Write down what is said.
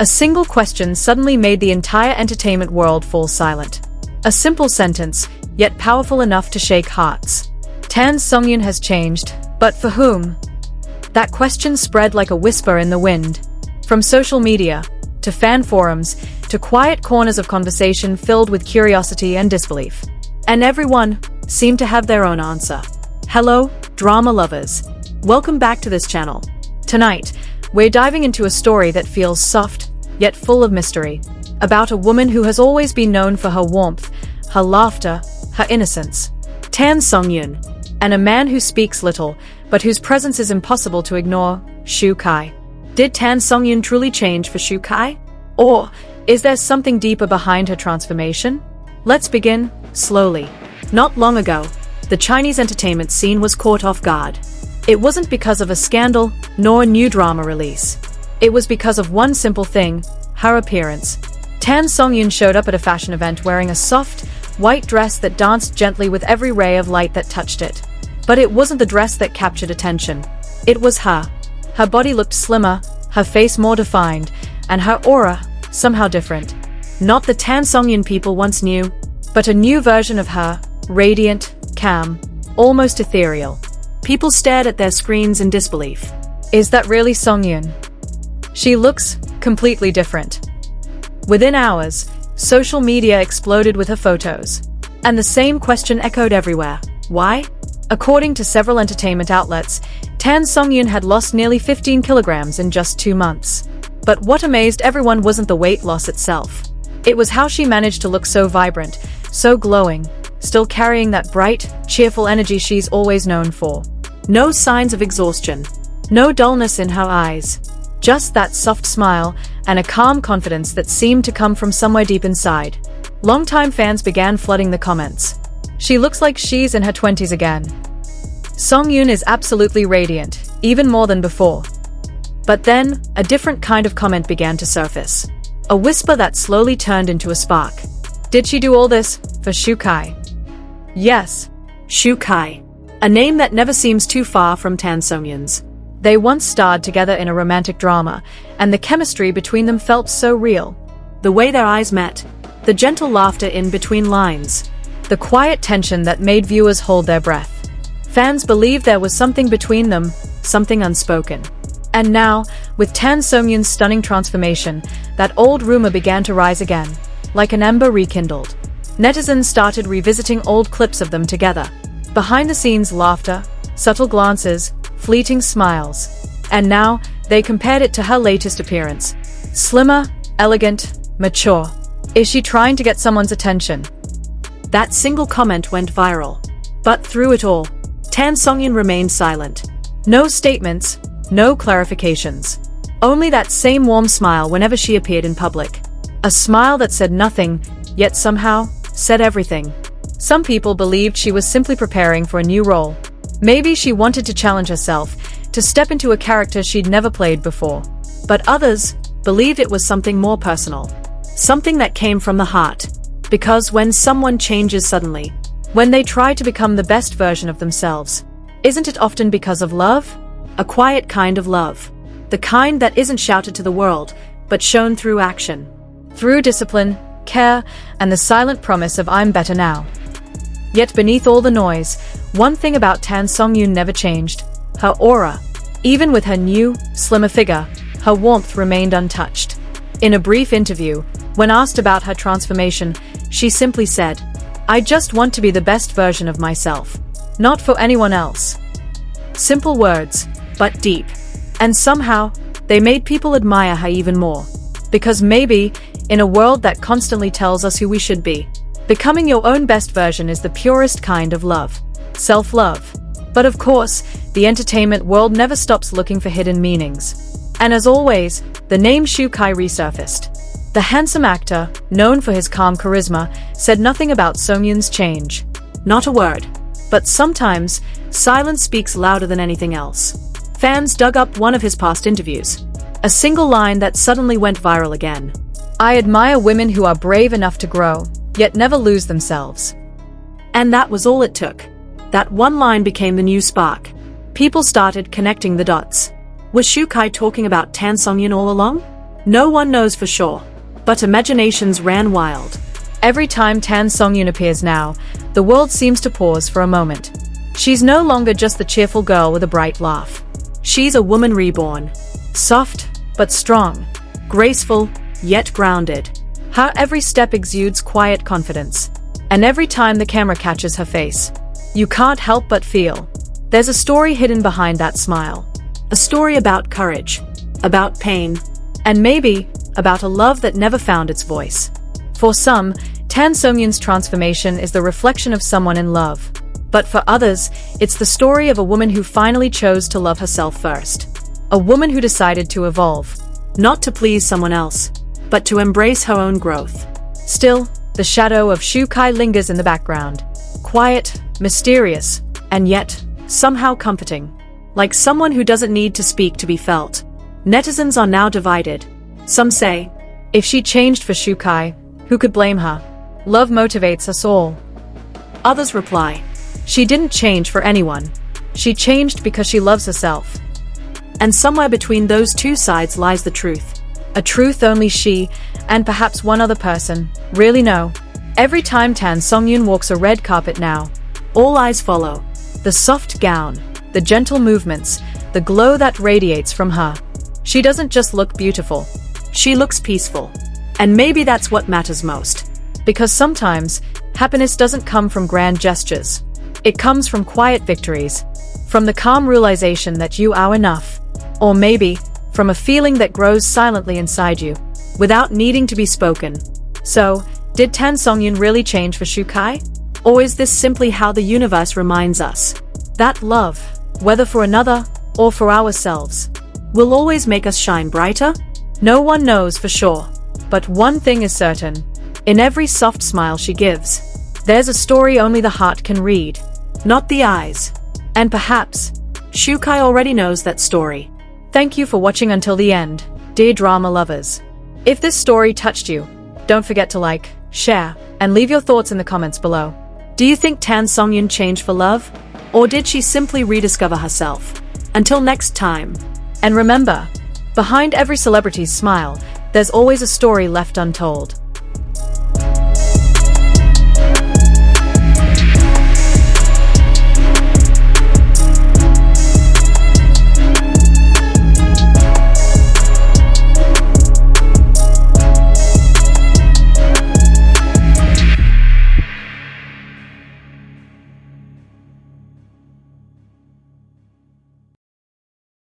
A single question suddenly made the entire entertainment world fall silent. A simple sentence, yet powerful enough to shake hearts. Tan Songyun has changed, but for whom? That question spread like a whisper in the wind. From social media, to fan forums, to quiet corners of conversation filled with curiosity and disbelief. And everyone seemed to have their own answer. Hello, drama lovers. Welcome back to this channel. Tonight, we're diving into a story that feels soft, yet full of mystery. About a woman who has always been known for her warmth, her laughter, her innocence. Tan Songyun. And a man who speaks little, but whose presence is impossible to ignore, Shu Kai. Did Tan Songyun truly change for Shu Kai? Or is there something deeper behind her transformation? Let's begin, slowly. Not long ago, the Chinese entertainment scene was caught off guard. It wasn't because of a scandal, nor a new drama release. It was because of one simple thing, her appearance. Tan Songyun showed up at a fashion event wearing a soft, white dress that danced gently with every ray of light that touched it. But it wasn't the dress that captured attention. It was her. Her body looked slimmer, her face more defined, and her aura, somehow different. Not the Tan Songyun people once knew, but a new version of her, radiant, calm, almost ethereal. People stared at their screens in disbelief. Is that really Songyun? She looks completely different. Within hours, social media exploded with her photos. And the same question echoed everywhere. Why? According to several entertainment outlets, Tan Songyun had lost nearly 15 kilograms in just 2 months. But what amazed everyone wasn't the weight loss itself. It was how she managed to look so vibrant, so glowing, still carrying that bright, cheerful energy she's always known for. No signs of exhaustion. No dullness in her eyes. Just that soft smile and a calm confidence that seemed to come from somewhere deep inside. Longtime fans began flooding the comments. She looks like she's in her 20s again. Songyun is absolutely radiant, even more than before. But then, a different kind of comment began to surface. A whisper that slowly turned into a spark. Did she do all this for Shu Kai? Yes, Shu Kai. A name that never seems too far from Tan Songyun's. They once starred together in a romantic drama, and the chemistry between them felt so real. The way their eyes met, the gentle laughter in between lines, the quiet tension that made viewers hold their breath. Fans believed there was something between them, something unspoken. And now, with Tan Songyun's stunning transformation, that old rumor began to rise again, like an ember rekindled. Netizens started revisiting old clips of them together. Behind-the-scenes laughter, subtle glances, fleeting smiles. And now, they compared it to her latest appearance. Slimmer, elegant, mature. Is she trying to get someone's attention? That single comment went viral. But through it all, Tan Songyun remained silent. No statements, no clarifications. Only that same warm smile whenever she appeared in public. A smile that said nothing, yet somehow, said everything. Some people believed she was simply preparing for a new role. Maybe she wanted to challenge herself, to step into a character she'd never played before. But others believed it was something more personal. Something that came from the heart. Because when someone changes suddenly, when they try to become the best version of themselves, isn't it often because of love? A quiet kind of love. The kind that isn't shouted to the world, but shown through action. Through discipline, care, and the silent promise of I'm better now. Yet beneath all the noise, one thing about Tan Songyun never changed. Her aura. Even with her new, slimmer figure, her warmth remained untouched. In a brief interview, when asked about her transformation, she simply said, "I just want to be the best version of myself. Not for anyone else." Simple words, but deep. And somehow, they made people admire her even more. Because maybe, in a world that constantly tells us who we should be, becoming your own best version is the purest kind of love. Self-love. But of course, the entertainment world never stops looking for hidden meanings. And as always, the name Shu Kai resurfaced. The handsome actor, known for his calm charisma, said nothing about Songyun's change. Not a word. But sometimes, silence speaks louder than anything else. Fans dug up one of his past interviews. A single line that suddenly went viral again. "I admire women who are brave enough to grow, yet never lose themselves." And that was all it took. That one line became the new spark. People started connecting the dots. Was Shu Kai talking about Tan Songyun all along? No one knows for sure, but imaginations ran wild. Every time Tan Songyun appears now, the world seems to pause for a moment. She's no longer just the cheerful girl with a bright laugh. She's a woman reborn. Soft, but strong. Graceful, yet grounded. Her every step exudes quiet confidence. And every time the camera catches her face, you can't help but feel there's a story hidden behind that smile. A story about courage, about pain, and maybe about a love that never found its voice. For some, Tan Songyun's transformation is the reflection of someone in love. But for others, it's the story of a woman who finally chose to love herself first. A woman who decided to evolve. Not to please someone else, but to embrace her own growth. Still, the shadow of Shu Kai lingers in the background. Quiet, mysterious, and yet, somehow comforting. Like someone who doesn't need to speak to be felt. Netizens are now divided. Some say, if she changed for Shu Kai, who could blame her? Love motivates us all. Others reply, she didn't change for anyone. She changed because she loves herself. And somewhere between those two sides lies the truth. A truth only she, and perhaps one other person, really know. Every time Tan Songyun walks a red carpet now, all eyes follow. The soft gown, the gentle movements, the glow that radiates from her. She doesn't just look beautiful. She looks peaceful. And maybe that's what matters most. Because sometimes, happiness doesn't come from grand gestures. It comes from quiet victories. From the calm realization that you are enough. Or maybe, from a feeling that grows silently inside you, without needing to be spoken. So, did Tan Songyun really change for Shu Kai? Or is this simply how the universe reminds us that love, whether for another or for ourselves, will always make us shine brighter? No one knows for sure. But one thing is certain. In every soft smile she gives, there's a story only the heart can read, not the eyes. And perhaps, Shu Kai already knows that story. Thank you for watching until the end, dear drama lovers. If this story touched you, don't forget to like, share, and leave your thoughts in the comments below. Do you think Tan Songyun changed for love? Or did she simply rediscover herself? Until next time. And remember, behind every celebrity's smile, there's always a story left untold.